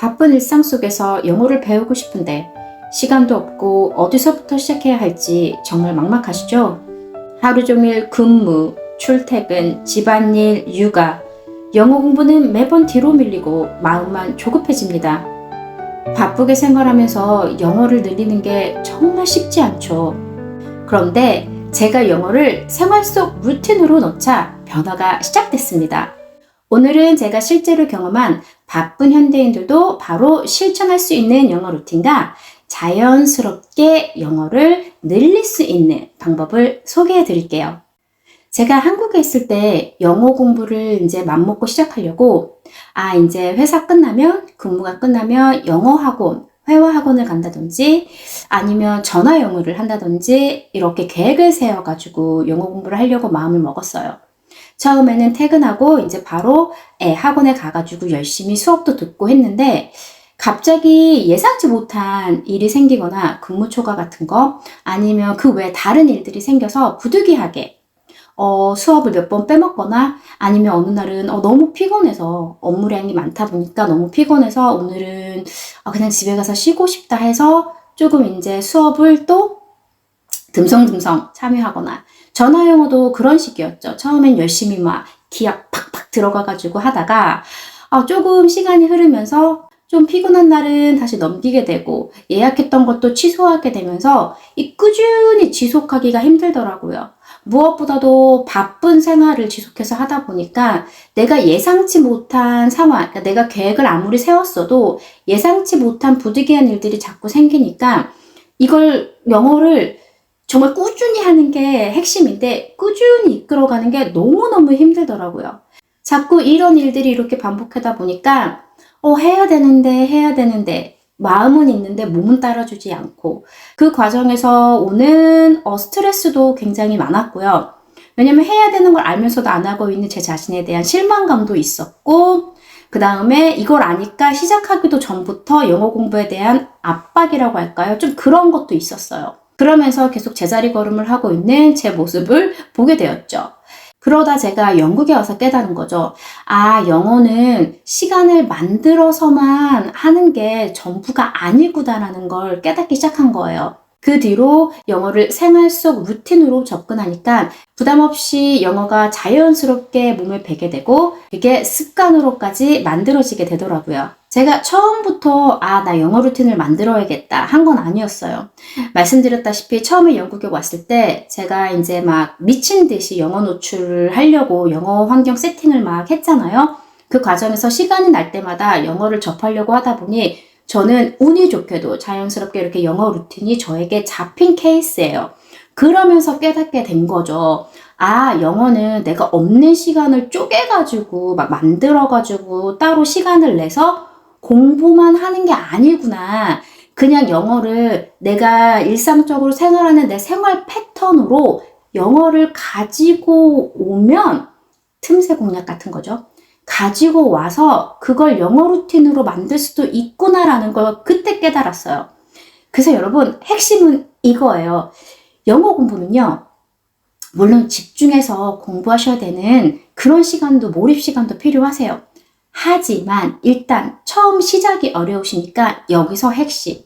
바쁜 일상 속에서 영어를 배우고 싶은데 시간도 없고 어디서부터 시작해야 할지 정말 막막하시죠? 하루 종일 근무, 출퇴근, 집안일, 육아, 영어 공부는 매번 뒤로 밀리고 마음만 조급해집니다. 바쁘게 생활하면서 영어를 늘리는 게 정말 쉽지 않죠. 그런데 제가 영어를 생활 속 루틴으로 넣자 변화가 시작됐습니다. 오늘은 제가 실제로 경험한 바쁜 현대인들도 바로 실천할 수 있는 영어 루틴과 자연스럽게 영어를 늘릴 수 있는 방법을 소개해 드릴게요. 제가 한국에 있을 때 영어 공부를 이제 맘먹고 시작하려고 이제 회사 끝나면 근무가 끝나면 영어 학원, 회화 학원을 간다든지 아니면 전화 영어를 한다든지 이렇게 계획을 세워가지고 영어 공부를 하려고 마음을 먹었어요. 처음에는 퇴근하고 이제 바로 학원에 가가지고 열심히 수업도 듣고 했는데 갑자기 예상치 못한 일이 생기거나 근무 초과 같은 거 아니면 그 외에 다른 일들이 생겨서 부득이하게 수업을 몇 번 빼먹거나 아니면 어느 날은 너무 피곤해서 업무량이 많다 보니까 너무 피곤해서 오늘은 그냥 집에 가서 쉬고 싶다 해서 조금 이제 수업을 또 듬성듬성 참여하거나 전화 영어도 그런 식이었죠. 처음엔 열심히 막 기억 팍팍 들어가가지고 하다가 조금 시간이 흐르면서 좀 피곤한 날은 다시 넘기게 되고 예약했던 것도 취소하게 되면서 이 꾸준히 지속하기가 힘들더라고요. 무엇보다도 바쁜 생활을 지속해서 하다 보니까 내가 예상치 못한 상황, 그러니까 내가 계획을 아무리 세웠어도 예상치 못한 부득이한 일들이 자꾸 생기니까 이걸 영어를 정말 꾸준히 하는 게 핵심인데 꾸준히 이끌어가는 게 너무너무 힘들더라고요. 자꾸 이런 일들이 이렇게 반복하다 보니까 해야 되는데 마음은 있는데 몸은 따라주지 않고 그 과정에서 오는 스트레스도 굉장히 많았고요. 왜냐면 해야 되는 걸 알면서도 안 하고 있는 제 자신에 대한 실망감도 있었고 그 다음에 이걸 아니까 시작하기도 전부터 영어 공부에 대한 압박이라고 할까요? 좀 그런 것도 있었어요. 그러면서 계속 제자리 걸음을 하고 있는 제 모습을 보게 되었죠. 그러다 제가 영국에 와서 깨달은 거죠. 영어는 시간을 만들어서만 하는 게 전부가 아니구나라는 걸 깨닫기 시작한 거예요. 그 뒤로 영어를 생활 속 루틴으로 접근하니까 부담 없이 영어가 자연스럽게 몸에 배게 되고 그게 습관으로까지 만들어지게 되더라고요. 제가 처음부터 나 영어 루틴을 만들어야겠다 한 건 아니었어요. 말씀드렸다시피 처음에 영국에 왔을 때 제가 이제 막 미친 듯이 영어 노출을 하려고 영어 환경 세팅을 막 했잖아요. 그 과정에서 시간이 날 때마다 영어를 접하려고 하다 보니 저는 운이 좋게도 자연스럽게 이렇게 영어 루틴이 저에게 잡힌 케이스예요. 그러면서 깨닫게 된 거죠. 영어는 내가 없는 시간을 쪼개가지고 막 만들어가지고 따로 시간을 내서 공부만 하는 게 아니구나. 그냥 영어를 내가 일상적으로 생활하는 내 생활 패턴으로 영어를 가지고 오면 틈새 공략 같은 거죠. 가지고 와서 그걸 영어 루틴으로 만들 수도 있구나라는 걸 그때 깨달았어요. 그래서 여러분 핵심은 이거예요. 영어 공부는요. 물론 집중해서 공부하셔야 되는 그런 시간도 몰입 시간도 필요하세요. 하지만 일단 처음 시작이 어려우시니까 여기서 핵심.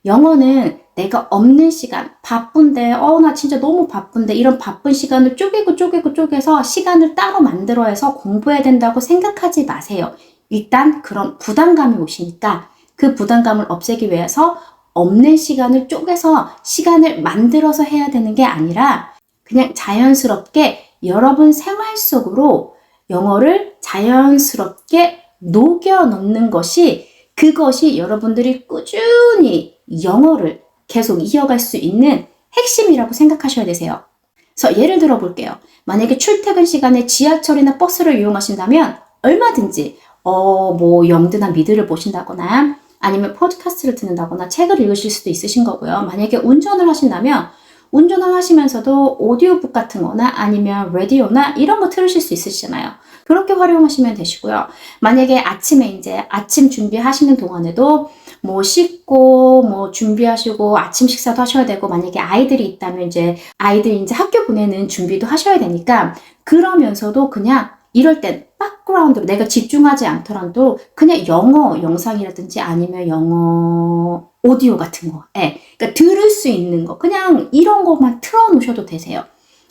영어는 내가 없는 시간, 바쁜데 나 진짜 너무 바쁜데 이런 바쁜 시간을 쪼개서 시간을 따로 만들어 해서 공부해야 된다고 생각하지 마세요. 일단 그런 부담감이 오시니까 그 부담감을 없애기 위해서 없는 시간을 쪼개서 시간을 만들어서 해야 되는 게 아니라 그냥 자연스럽게 여러분 생활 속으로 영어를 자연스럽게 녹여 넣는 것이 그것이 여러분들이 꾸준히 영어를 계속 이어갈 수 있는 핵심이라고 생각하셔야 되세요. 그래서 예를 들어 볼게요. 만약에 출퇴근 시간에 지하철이나 버스를 이용하신다면 얼마든지 영드나 미드를 보신다거나 아니면 팟캐스트를 듣는다거나 책을 읽으실 수도 있으신 거고요. 만약에 운전을 하신다면 운전을 하시면서도 오디오북 같은 거나 아니면 라디오나 이런 거 들으실 수 있으시잖아요. 그렇게 활용하시면 되시고요. 만약에 아침에 이제 아침 준비하시는 동안에도 씻고 준비하시고 아침 식사도 하셔야 되고 만약에 아이들이 있다면 이제 아이들 이제 학교 보내는 준비도 하셔야 되니까 그러면서도 그냥 이럴 땐 백그라운드로 내가 집중하지 않더라도 그냥 영어 영상이라든지 아니면 영어 오디오 같은 거, 예. 그러니까 들을 수 있는 거, 그냥 이런 것만 틀어놓으셔도 되세요.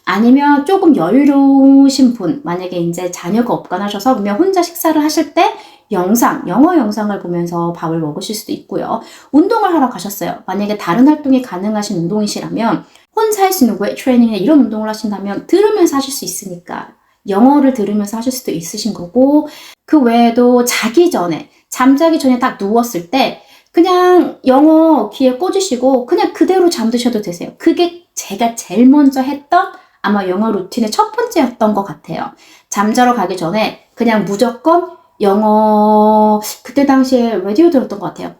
아니면 조금 여유로우신 분, 만약에 이제 자녀가 없거나 하셔서 그냥 혼자 식사를 하실 때 영어 영상을 보면서 밥을 먹으실 수도 있고요. 운동을 하러 가셨어요. 만약에 다른 활동이 가능하신 운동이시라면 혼자 할 수 있는 웨이트 트레이닝이나 이런 운동을 하신다면 들으면서 하실 수 있으니까 영어를 들으면서 하실 수도 있으신 거고, 그 외에도 자기 전에, 잠자기 전에 딱 누웠을 때 그냥 영어 귀에 꽂으시고 그냥 그대로 잠드셔도 되세요. 그게 제가 제일 먼저 했던 아마 영어 루틴의 첫 번째였던 것 같아요. 잠자러 가기 전에 그냥 무조건 영어, 그때 당시에 라디오 들었던 것 같아요.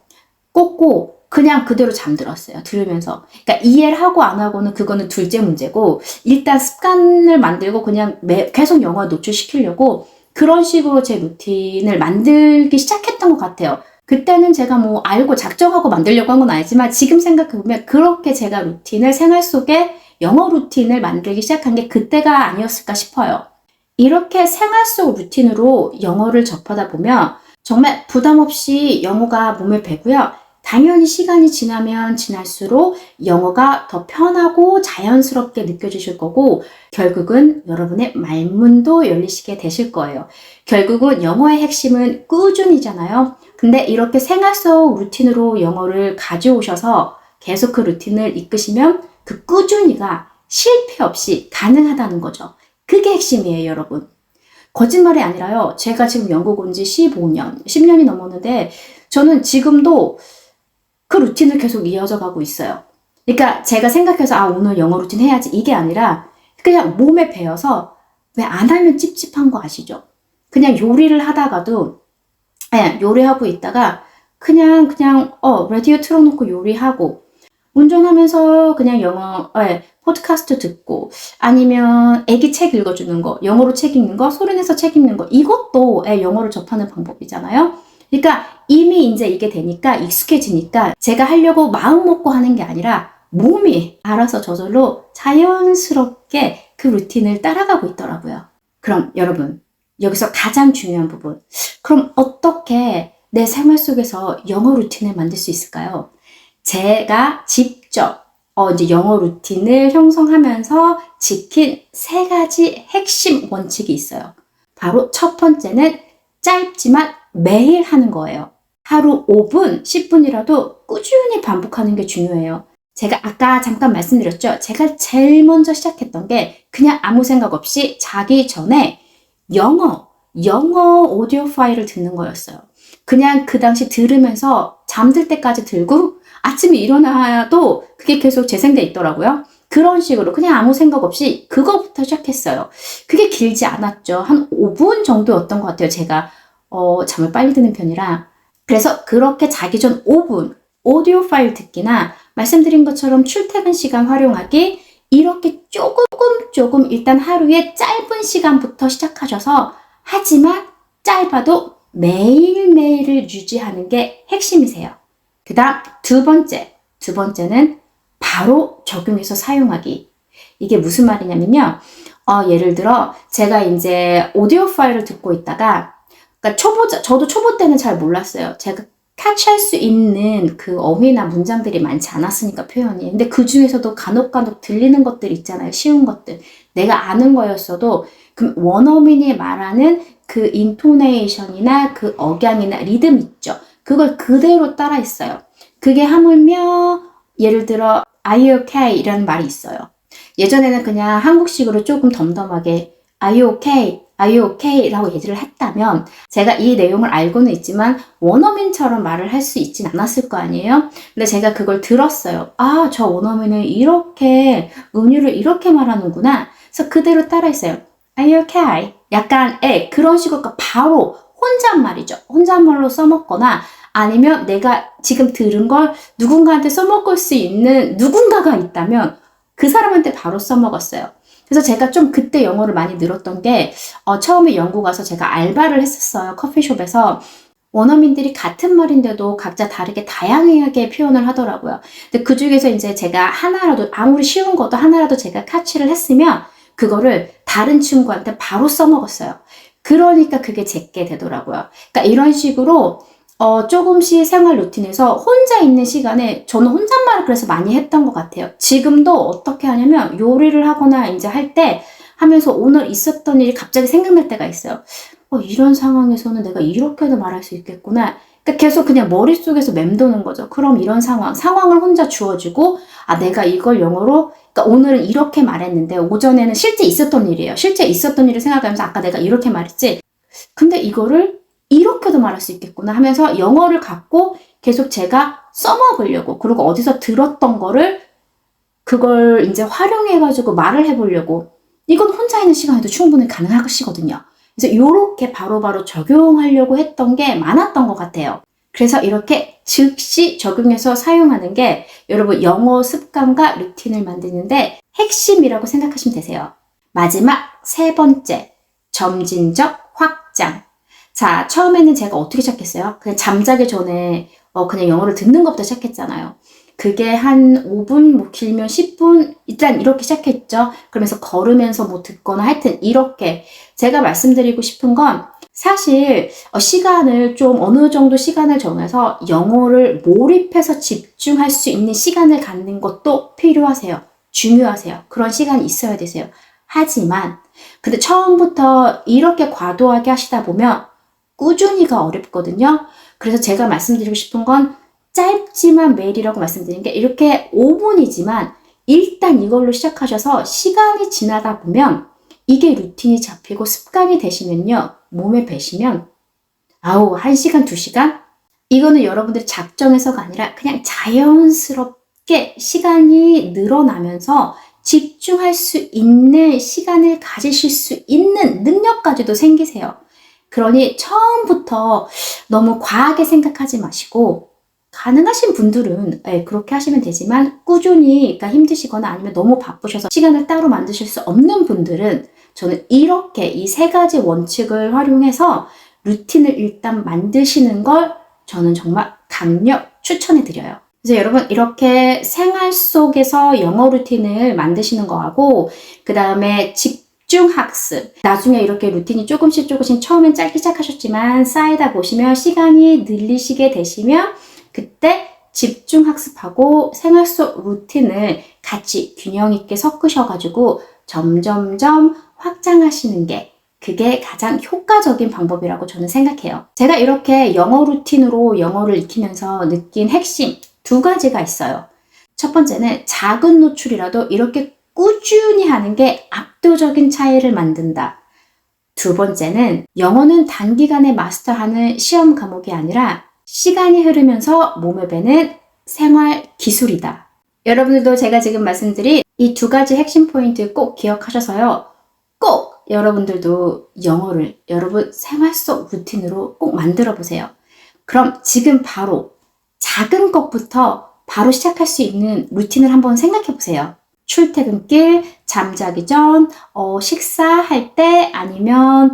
꽂고 그냥 그대로 잠들었어요. 들으면서. 그러니까 이해를 하고 안 하고는 그거는 둘째 문제고, 일단 습관을 만들고 그냥 계속 영어에 노출시키려고 그런 식으로 제 루틴을 만들기 시작했던 것 같아요. 그때는 제가 뭐 알고 작정하고 만들려고 한 건 아니지만 지금 생각해보면 그렇게 제가 루틴을 생활 속에 영어 루틴을 만들기 시작한 게 그때가 아니었을까 싶어요. 이렇게 생활 속 루틴으로 영어를 접하다 보면 정말 부담 없이 영어가 몸에 배고요. 당연히 시간이 지나면 지날수록 영어가 더 편하고 자연스럽게 느껴지실 거고, 결국은 여러분의 말문도 열리시게 되실 거예요. 결국은 영어의 핵심은 꾸준히잖아요. 근데 이렇게 생활 속 루틴으로 영어를 가져오셔서 계속 그 루틴을 이끄시면 그 꾸준히가 실패 없이 가능하다는 거죠. 그게 핵심이에요, 여러분. 거짓말이 아니라요. 제가 지금 영국 온 지 15년, 10년이 넘었는데 저는 지금도 그 루틴을 계속 이어져 가고 있어요. 그러니까 제가 생각해서 오늘 영어 루틴 해야지 이게 아니라 그냥 몸에 배어서, 왜 안 하면 찝찝한 거 아시죠? 그냥 요리를 하다가도 요리하고 있다가 그냥 라디오 틀어놓고 요리하고, 운전하면서 그냥 영어 팟캐스트 듣고, 아니면 애기 책 읽어주는 거, 영어로 책 읽는 거, 소리내서 책 읽는 거, 이것도 영어를 접하는 방법이잖아요. 그러니까 이미 이제 이게 되니까 익숙해지니까 제가 하려고 마음 먹고 하는 게 아니라 몸이 알아서 저절로 자연스럽게 그 루틴을 따라가고 있더라고요. 그럼 여러분, 여기서 가장 중요한 부분, 그럼 어떻게 내 생활 속에서 영어 루틴을 만들 수 있을까요? 제가 직접 이제 영어 루틴을 형성하면서 지킨 3가지 핵심 원칙이 있어요. 바로 첫 번째는 짧지만 매일 하는 거예요. 하루 5분, 10분이라도 꾸준히 반복하는 게 중요해요. 제가 아까 잠깐 말씀드렸죠. 제가 제일 먼저 시작했던 게 그냥 아무 생각 없이 자기 전에 영어 오디오 파일을 듣는 거였어요. 그냥 그 당시 들으면서 잠들 때까지 들고 아침에 일어나도 그게 계속 재생돼 있더라고요. 그런 식으로 그냥 아무 생각 없이 그거부터 시작했어요. 그게 길지 않았죠. 한 5분 정도였던 것 같아요. 제가 잠을 빨리 드는 편이라. 그래서 그렇게 자기 전 5분 오디오 파일 듣기나 말씀드린 것처럼 출퇴근 시간 활용하기, 이렇게 조금 일단 하루에 짧은 시간부터 시작하셔서, 하지만 짧아도 매일매일을 유지하는 게 핵심이세요. 그 다음 두 번째는 바로 적용해서 사용하기. 이게 무슨 말이냐면요. 예를 들어 제가 이제 오디오 파일을 듣고 있다가, 그러니까 저도 초보 때는 잘 몰랐어요. 제가 캐치할 수 있는 그 어휘나 문장들이 많지 않았으니까, 표현이. 근데 그 중에서도 간혹 들리는 것들 있잖아요. 쉬운 것들. 내가 아는 거였어도 그럼 원어민이 말하는 그 인토네이션이나 그 억양이나 리듬 있죠. 그걸 그대로 따라 했어요. 그게 하물며 예를 들어 Are you okay? 이라는 말이 있어요. 예전에는 그냥 한국식으로 조금 덤덤하게 Are you okay? Are you okay? 라고 얘기를 했다면, 제가 이 내용을 알고는 있지만 원어민처럼 말을 할 수 있진 않았을 거 아니에요? 근데 제가 그걸 들었어요. 저 원어민은 이렇게 은유를 이렇게 말하는구나. 그래서 그대로 따라했어요. Are you okay? 약간 그런 식으로 바로 혼잣말이죠. 혼잣말로 써먹거나, 아니면 내가 지금 들은 걸 누군가한테 써먹을 수 있는 누군가가 있다면 그 사람한테 바로 써먹었어요. 그래서 제가 좀 그때 영어를 많이 늘었던 게, 처음에 영국 와서 제가 알바를 했었어요. 커피숍에서. 원어민들이 같은 말인데도 각자 다르게 다양하게 표현을 하더라고요. 근데 그 중에서 이제 제가 하나라도, 아무리 쉬운 것도 하나라도 제가 캐치를 했으면 그거를 다른 친구한테 바로 써먹었어요. 그러니까 그게 제게 되더라고요. 그러니까 이런 식으로 조금씩 생활 루틴에서 혼자 있는 시간에 저는 혼잣말을 그래서 많이 했던 것 같아요. 지금도 어떻게 하냐면 요리를 하거나 이제 할 때 하면서 오늘 있었던 일이 갑자기 생각날 때가 있어요. 이런 상황에서는 내가 이렇게도 말할 수 있겠구나. 그러니까 계속 그냥 머릿속에서 맴도는 거죠. 그럼 이런 상황을 혼자 주어주고, 내가 이걸 영어로, 그러니까 오늘은 이렇게 말했는데, 오전에는 실제 있었던 일이에요. 실제 있었던 일을 생각하면서 아까 내가 이렇게 말했지. 근데 이거를 이렇게도 말할 수 있겠구나 하면서 영어를 갖고 계속 제가 써먹으려고, 그리고 어디서 들었던 거를 그걸 이제 활용해가지고 말을 해보려고. 이건 혼자 있는 시간에도 충분히 가능하시거든요. 그래서 이렇게 바로바로 적용하려고 했던 게 많았던 것 같아요. 그래서 이렇게 즉시 적용해서 사용하는 게 여러분 영어 습관과 루틴을 만드는데 핵심이라고 생각하시면 되세요. 마지막 세 번째, 점진적 확장. 자, 처음에는 제가 어떻게 시작했어요? 그냥 잠자기 전에 그냥 영어를 듣는 것부터 시작했잖아요. 그게 한 5분, 뭐 길면 10분, 일단 이렇게 시작했죠. 그러면서 걸으면서 뭐 듣거나 하여튼 이렇게 제가 말씀드리고 싶은 건 사실 시간을 좀 어느 정도 시간을 정해서 영어를 몰입해서 집중할 수 있는 시간을 갖는 것도 필요하세요. 중요하세요. 그런 시간이 있어야 되세요. 하지만 근데 처음부터 이렇게 과도하게 하시다 보면 꾸준히가 어렵거든요. 그래서 제가 말씀드리고 싶은 건 짧지만 매일이라고 말씀드린 게 이렇게 5분이지만 일단 이걸로 시작하셔서 시간이 지나다 보면 이게 루틴이 잡히고 습관이 되시면요. 몸에 배시면 1시간, 2시간? 이거는 여러분들이 작정해서가 아니라 그냥 자연스럽게 시간이 늘어나면서 집중할 수 있는 시간을 가지실 수 있는 능력까지도 생기세요. 그러니 처음부터 너무 과하게 생각하지 마시고 가능하신 분들은 그렇게 하시면 되지만 꾸준히 그러니까 힘드시거나 아니면 너무 바쁘셔서 시간을 따로 만드실 수 없는 분들은 저는 이렇게 이 세 가지 원칙을 활용해서 루틴을 일단 만드시는 걸 저는 정말 강력 추천해 드려요. 그래서 여러분 이렇게 생활 속에서 영어 루틴을 만드시는 거하고 그 다음에 집중학습 나중에 이렇게 루틴이 조금씩 처음엔 짧게 시작하셨지만 쌓이다 보시면 시간이 늘리시게 되시면 그때 집중학습하고 생활 속 루틴을 같이 균형 있게 섞으셔가지고 점점점 확장하시는 게 그게 가장 효과적인 방법이라고 저는 생각해요. 제가 이렇게 영어 루틴으로 영어를 익히면서 느낀 핵심 2가지가 있어요. 첫 번째는 작은 노출이라도 이렇게 꾸준히 하는 게 압도적인 차이를 만든다. 2번째는 영어는 단기간에 마스터하는 시험 과목이 아니라 시간이 흐르면서 몸에 배는 생활 기술이다. 여러분들도 제가 지금 말씀드린 이 2가지 핵심 포인트 꼭 기억하셔서요. 꼭 여러분들도 영어를 여러분 생활 속 루틴으로 꼭 만들어 보세요. 그럼 지금 바로 작은 것부터 바로 시작할 수 있는 루틴을 한번 생각해 보세요. 출퇴근길, 잠자기 전, 식사할 때 아니면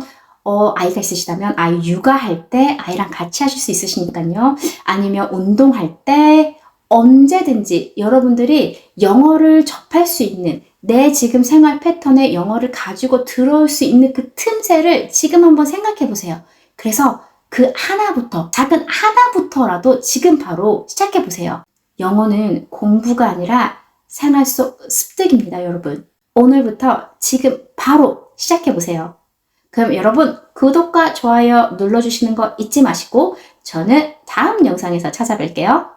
아이가 있으시다면 아이 육아할 때 아이랑 같이 하실 수 있으시니까요. 아니면 운동할 때 언제든지 여러분들이 영어를 접할 수 있는 내 지금 생활 패턴에 영어를 가지고 들어올 수 있는 그 틈새를 지금 한번 생각해 보세요. 그래서 그 하나부터, 작은 하나부터라도 지금 바로 시작해 보세요. 영어는 공부가 아니라 생활 속 습득입니다, 여러분. 오늘부터 지금 바로 시작해 보세요. 그럼 여러분 구독과 좋아요 눌러주시는 거 잊지 마시고 저는 다음 영상에서 찾아뵐게요.